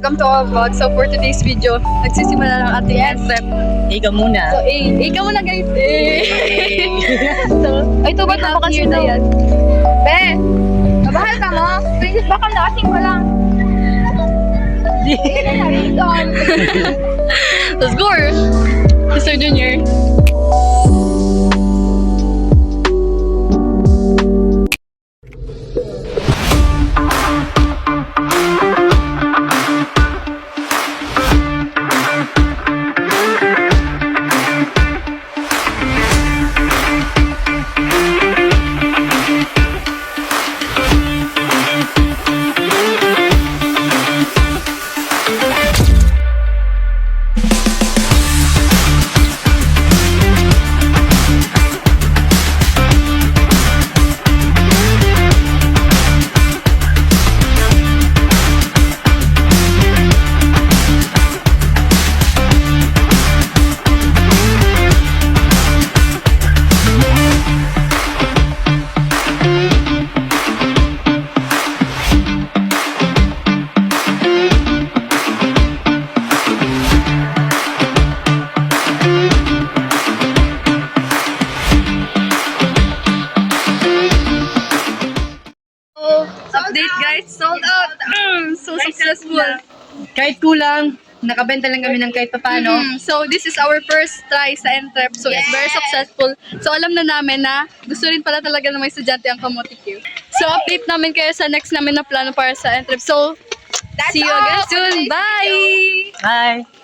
welcome to our vlog. So for today's video, nagsisimula ng ating trip. Ikaw muna. So ikaw muna guys. So, ay ito ba napakasya na yan? Be, mabahal ka mo? Please, baka lasing ko lang. Let's go, Mr. Junior. Update guys, sold out! So successful! Kahit kulang, nakabenta lang kami ng kahit papano. So this is our first try sa Entrep. So it's very successful. So alam na namin na gusto rin pala talaga ng mga estudyante ang Kamote Q. So update namin kayo sa next namin na plano para sa Entrep. So see you again soon! Bye! Bye!